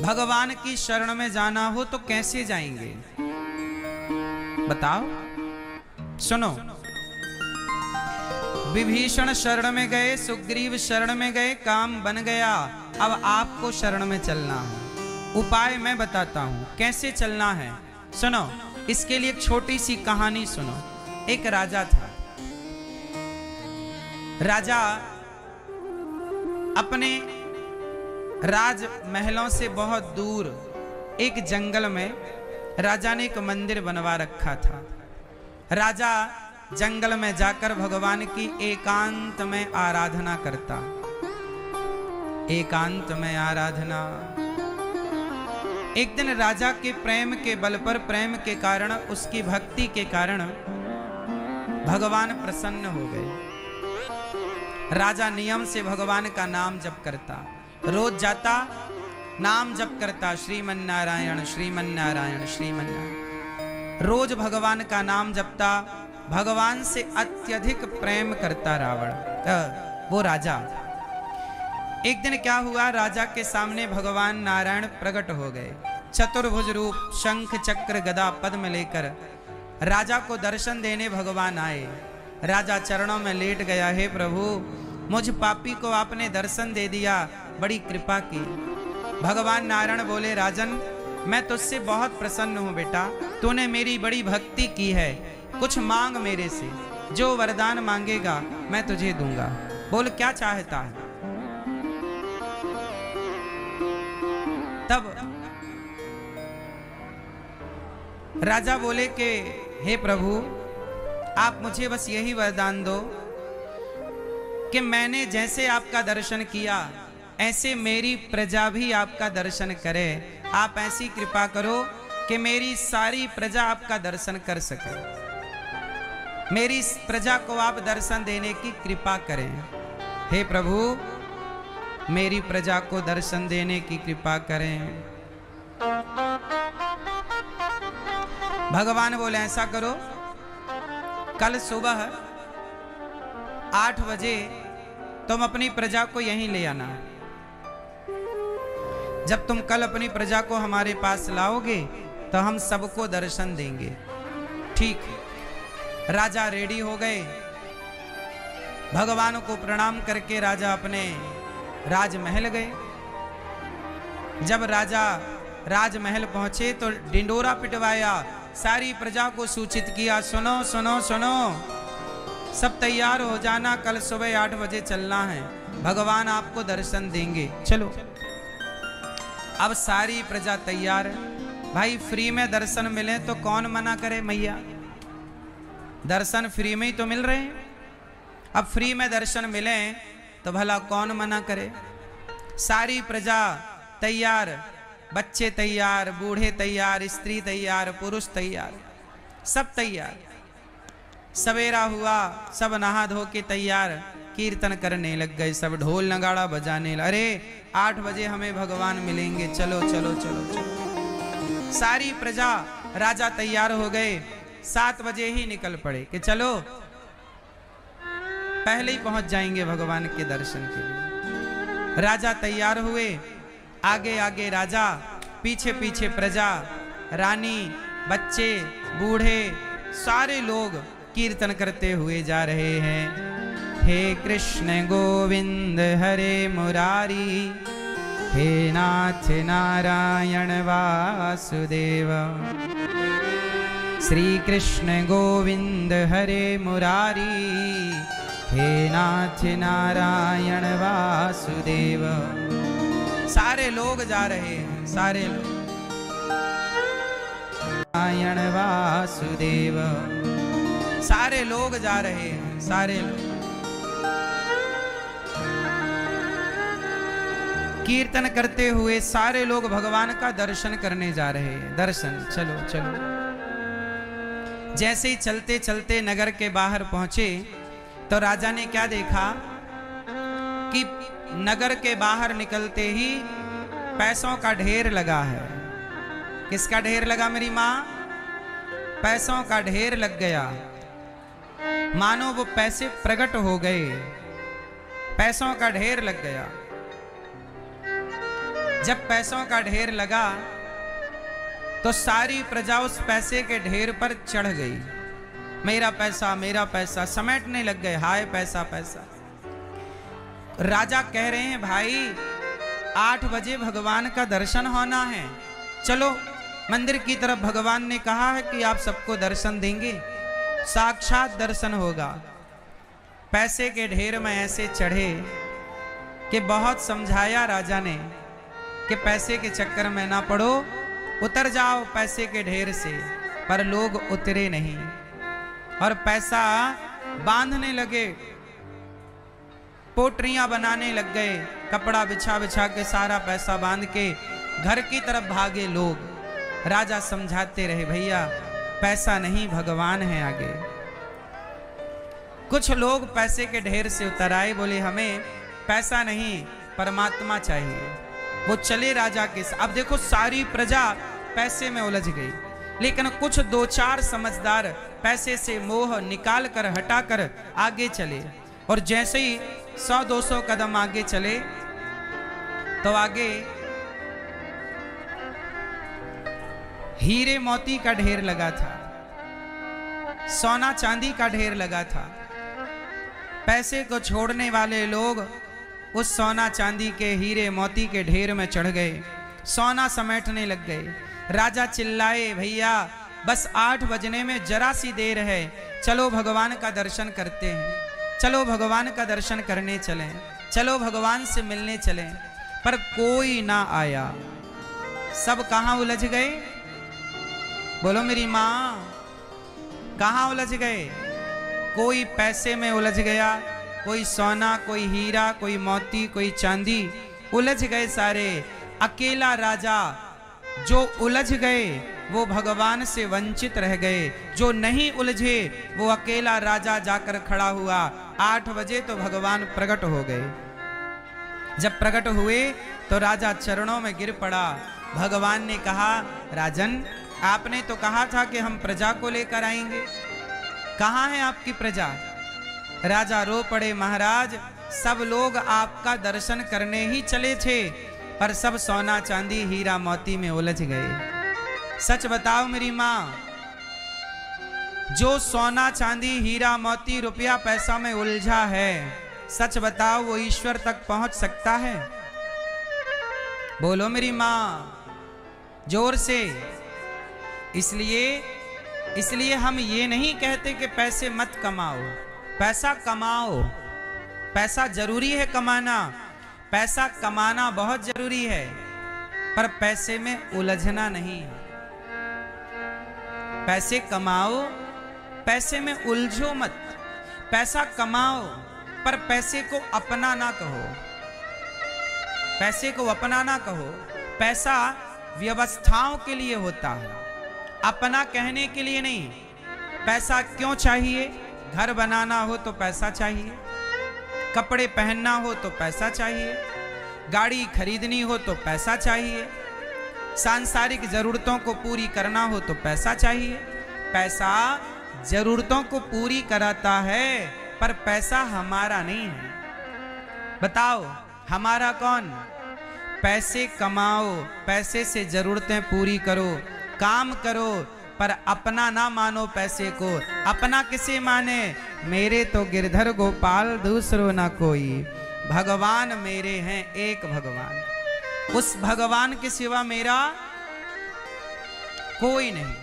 भगवान की शरण में जाना हो तो कैसे जाएंगे बताओ। सुनो, विभीषण शरण में गए, सुग्रीव शरण में गए, काम बन गया। अब आपको शरण में चलना है। उपाय मैं बताता हूं कैसे चलना है। सुनो, इसके लिए एक छोटी सी कहानी सुनो। एक राजा था। राजा अपने राज महलों से बहुत दूर एक जंगल में राजा ने एक मंदिर बनवा रखा था। राजा जंगल में जाकर भगवान की एकांत में आराधना करता। एकांत में आराधना। एक दिन राजा के प्रेम के बल पर, प्रेम के कारण, उसकी भक्ति के कारण भगवान प्रसन्न हो गए। राजा नियम से भगवान का नाम जप करता, रोज जाता नाम जप करता, श्रीमन नारायण श्रीमन नारायण श्रीमन नारायण। रोज भगवान का नाम जपता। भगवान से अत्यधिक प्रेम करता रावण, वो राजा। एक दिन क्या हुआ, राजा के सामने भगवान नारायण प्रकट हो गए। चतुर्भुज रूप, शंख चक्र गदा पद्म लेकर राजा को दर्शन देने भगवान आए। राजा चरणों में लेट गया, हे प्रभु, मुझ पापी को आपने दर्शन दे दिया, बड़ी कृपा की। भगवान नारायण बोले, राजन, मैं तुझसे बहुत प्रसन्न हूं बेटा, तूने मेरी बड़ी भक्ति की है। कुछ मांग मेरे से, जो वरदान मांगेगा मैं तुझे दूंगा। बोल क्या चाहता है। तब राजा बोले कि हे प्रभु, आप मुझे बस यही वरदान दो कि मैंने जैसे आपका दर्शन किया ऐसे मेरी प्रजा भी आपका दर्शन करे। आप ऐसी कृपा करो कि मेरी सारी प्रजा आपका दर्शन कर सके। मेरी प्रजा को आप दर्शन देने की कृपा करें। हे प्रभु, मेरी प्रजा को दर्शन देने की कृपा करें। भगवान बोले, ऐसा करो, कल सुबह 8 बजे तुम अपनी प्रजा को यहीं ले आना। जब तुम कल अपनी प्रजा को हमारे पास लाओगे तो हम सबको दर्शन देंगे। ठीक है। राजा रेडी हो गए। भगवान को प्रणाम करके राजा अपने राजमहल गए। जब राजा राजमहल पहुंचे तो डिंडोरा पिटवाया, सारी प्रजा को सूचित किया, सुनो सुनो सुनो, सब तैयार हो जाना, कल सुबह 8 बजे चलना है, भगवान आपको दर्शन देंगे, चलो। अब सारी प्रजा तैयार है। भाई फ्री में दर्शन मिले तो कौन मना करे मैया, दर्शन फ्री में ही तो मिल रहे हैं। अब फ्री में दर्शन मिले तो भला कौन मना करे। सारी प्रजा तैयार, बच्चे तैयार, बूढ़े तैयार, स्त्री तैयार, पुरुष तैयार, सब तैयार। सवेरा हुआ, सब नहा धो के तैयार, कीर्तन करने लग गए, सब ढोल नगाड़ा बजाने लगे। अरे 8 बजे हमें भगवान मिलेंगे, चलो चलो चलो चलो। सारी प्रजा, राजा तैयार हो गए, 7 बजे ही निकल पड़े कि चलो पहले ही पहुंच जाएंगे भगवान के दर्शन के लिए। राजा तैयार हुए, आगे आगे राजा, पीछे पीछे प्रजा, रानी, बच्चे, बूढ़े, सारे लोग कीर्तन करते हुए जा रहे हैं। हे कृष्ण गोविंद हरे मुरारी, हे नाथ नारायण वासुदेव। श्री कृष्ण गोविंद हरे मुरारी, हे नाथ नारायण वासुदेव। सारे लोग जा रहे हैं, सारे लोग। नारायण वासुदेव, सारे लोग जा रहे हैं, सारे लोग कीर्तन करते हुए सारे लोग भगवान का दर्शन करने जा रहे हैं। दर्शन, चलो चलो। जैसे ही चलते चलते नगर के बाहर पहुंचे तो राजा ने क्या देखा कि नगर के बाहर निकलते ही पैसों का ढेर लगा है। किसका ढेर लगा मेरी माँ? पैसों का ढेर लग गया। मानो वो पैसे प्रकट हो गए, पैसों का ढेर लग गया। जब पैसों का ढेर लगा तो सारी प्रजा उस पैसे के ढेर पर चढ़ गई। मेरा पैसा समेटने लग गए। हाय पैसा पैसा। राजा कह रहे हैं भाई 8 बजे भगवान का दर्शन होना है, चलो मंदिर की तरफ। भगवान ने कहा है कि आप सबको दर्शन देंगे, साक्षात दर्शन होगा। पैसे के ढेर में ऐसे चढ़े कि बहुत समझाया राजा ने कि पैसे के चक्कर में ना पड़ो, उतर जाओ पैसे के ढेर से, पर लोग उतरे नहीं और पैसा बांधने लगे, पोटरियां बनाने लग गए, कपड़ा बिछा बिछा के सारा पैसा बांध के घर की तरफ भागे लोग। राजा समझाते रहे भैया पैसा नहीं भगवान है आगे। कुछ लोग पैसे के ढेर से उतर आए, बोले हमें पैसा नहीं परमात्मा चाहिए। वो चले राजा के साथ। अब देखो सारी प्रजा पैसे में उलझ गई, लेकिन कुछ 2-4 समझदार पैसे से मोह निकाल कर हटा कर आगे चले। और जैसे ही 100-200 कदम आगे चले तो आगे हीरे मोती का ढेर लगा था, सोना चांदी का ढेर लगा था। पैसे को छोड़ने वाले लोग उस सोना चांदी के हीरे मोती के ढेर में चढ़ गए, सोना समेटने लग गए। राजा चिल्लाए भैया बस 8 बजने में जरा सी देर है, चलो भगवान का दर्शन करते हैं, चलो भगवान का दर्शन करने चलें, चलो भगवान से मिलने चलें। पर कोई ना आया, सब कहां उलझ गए? बोलो मेरी माँ, कहां उलझ गए? कोई पैसे में उलझ गया, कोई सोना, कोई हीरा, कोई मोती, कोई चांदी, उलझ गए सारे। अकेला राजा जो उलझ गए वो भगवान से वंचित रह गए, जो नहीं उलझे वो अकेला राजा जाकर खड़ा हुआ। 8 बजे तो भगवान प्रकट हो गए। जब प्रकट हुए तो राजा चरणों में गिर पड़ा। भगवान ने कहा राजन आपने तो कहा था कि हम प्रजा को लेकर आएंगे, कहाँ है आपकी प्रजा? राजा रो पड़े, महाराज सब लोग आपका दर्शन करने ही चले थे, पर सब सोना चांदी हीरा मोती में उलझ गए। सच बताओ मेरी माँ, जो सोना चांदी हीरा मोती रुपया पैसा में उलझा है, सच बताओ वो ईश्वर तक पहुंच सकता है? बोलो मेरी माँ जोर से। इसलिए हम ये नहीं कहते कि पैसे मत कमाओ, पैसा कमाओ, पैसा जरूरी है कमाना, पैसा कमाना बहुत जरूरी है, पर पैसे में उलझना नहीं। पैसे कमाओ, पैसे में उलझो मत। पैसा कमाओ पर पैसे को अपना ना कहो, पैसे को अपना ना कहो। पैसा व्यवस्थाओं के लिए होता है, अपना कहने के लिए नहीं। पैसा क्यों चाहिए? घर बनाना हो तो पैसा चाहिए, कपड़े पहनना हो तो पैसा चाहिए, गाड़ी खरीदनी हो तो पैसा चाहिए, सांसारिक जरूरतों को पूरी करना हो तो पैसा चाहिए। पैसा जरूरतों को पूरी कराता है, पर पैसा हमारा नहीं है। बताओ हमारा कौन? पैसे कमाओ, पैसे से जरूरतें पूरी करो, काम करो, पर अपना ना मानो पैसे को। अपना किसे माने? मेरे तो गिरधर गोपाल दूसरो ना कोई, भगवान मेरे हैं एक भगवान, उस भगवान के सिवा मेरा कोई नहीं।